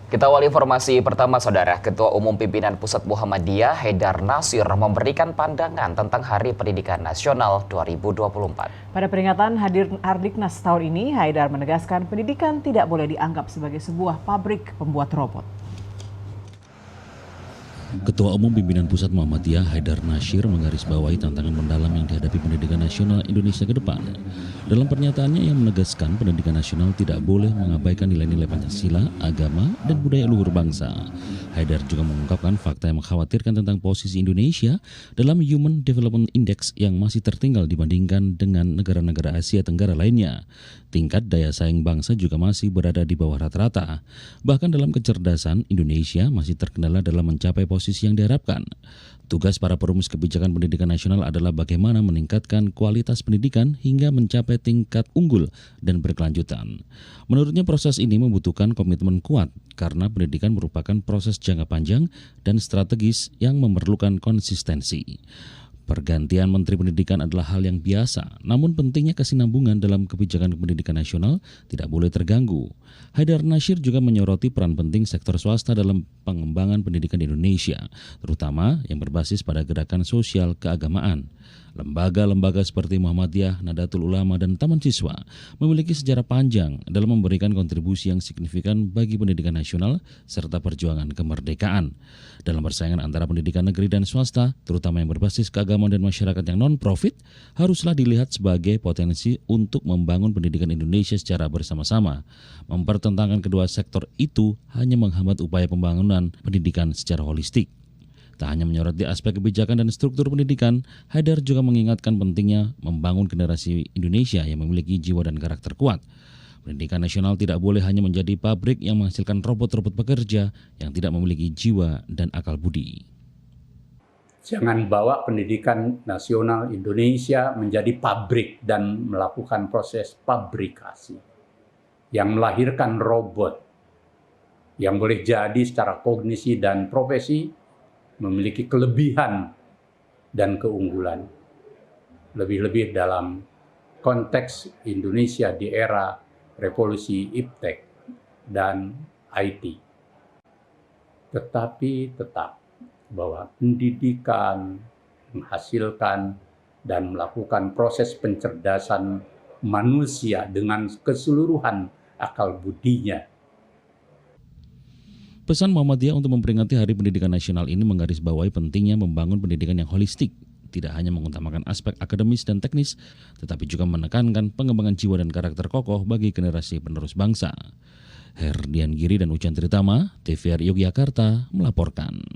Kita awali informasi pertama, Saudara. Ketua Umum Pimpinan Pusat Muhammadiyah, Haidar Nasir, memberikan pandangan tentang Hari Pendidikan Nasional 2024. Pada peringatan Hardiknas tahun ini, Haidar menegaskan pendidikan tidak boleh dianggap sebagai sebuah pabrik pembuat robot. Ketua Umum Pimpinan Pusat Muhammadiyah Haidar Nasir menggarisbawahi tantangan mendalam yang dihadapi pendidikan nasional Indonesia ke depan. Dalam pernyataannya, ia menegaskan pendidikan nasional tidak boleh mengabaikan nilai-nilai Pancasila, agama, dan budaya luhur bangsa. Haidar juga mengungkapkan fakta yang mengkhawatirkan tentang posisi Indonesia dalam Human Development Index yang masih tertinggal dibandingkan dengan negara-negara Asia Tenggara lainnya. Tingkat daya saing bangsa juga masih berada di bawah rata-rata. Bahkan dalam kecerdasan, Indonesia masih terkendala dalam mencapai posisi yang diharapkan. Tugas para perumus kebijakan pendidikan nasional adalah bagaimana meningkatkan kualitas pendidikan hingga mencapai tingkat unggul dan berkelanjutan. Menurutnya proses ini membutuhkan komitmen kuat karena pendidikan merupakan proses jangka panjang dan strategis yang memerlukan konsistensi. Pergantian Menteri Pendidikan adalah hal yang biasa, namun pentingnya kesinambungan dalam kebijakan pendidikan nasional tidak boleh terganggu. Haidar Nasir juga menyoroti peran penting sektor swasta dalam pengembangan pendidikan di Indonesia, terutama yang berbasis pada gerakan sosial keagamaan. Lembaga-lembaga seperti Muhammadiyah, Nahdlatul Ulama, dan Taman Siswa memiliki sejarah panjang dalam memberikan kontribusi yang signifikan bagi pendidikan nasional serta perjuangan kemerdekaan. Dalam persaingan antara pendidikan negeri dan swasta, terutama yang berbasis keagamaan dan masyarakat yang non-profit, haruslah dilihat sebagai potensi untuk membangun pendidikan Indonesia secara bersama-sama. Mempertentangkan kedua sektor itu hanya menghambat upaya pembangunan pendidikan secara holistik. Tak hanya menyoroti aspek kebijakan dan struktur pendidikan, Haidar juga mengingatkan pentingnya membangun generasi Indonesia yang memiliki jiwa dan karakter kuat. Pendidikan nasional tidak boleh hanya menjadi pabrik yang menghasilkan robot-robot pekerja yang tidak memiliki jiwa dan akal budi. Jangan bawa pendidikan nasional Indonesia menjadi pabrik dan melakukan proses pabrikasi yang melahirkan robot yang boleh jadi secara kognisi dan profesi memiliki kelebihan dan keunggulan. Lebih-lebih dalam konteks Indonesia di era revolusi iptek dan IT. Tetapi tetap bahwa pendidikan menghasilkan dan melakukan proses pencerdasan manusia dengan keseluruhan akal budinya. Pesan Muhammadiyah untuk memperingati Hari Pendidikan Nasional ini menggarisbawahi pentingnya membangun pendidikan yang holistik, tidak hanya mengutamakan aspek akademis dan teknis, tetapi juga menekankan pengembangan jiwa dan karakter kokoh bagi generasi penerus bangsa. Herdian Giri dan Ucan Tritama, TVRI Yogyakarta melaporkan.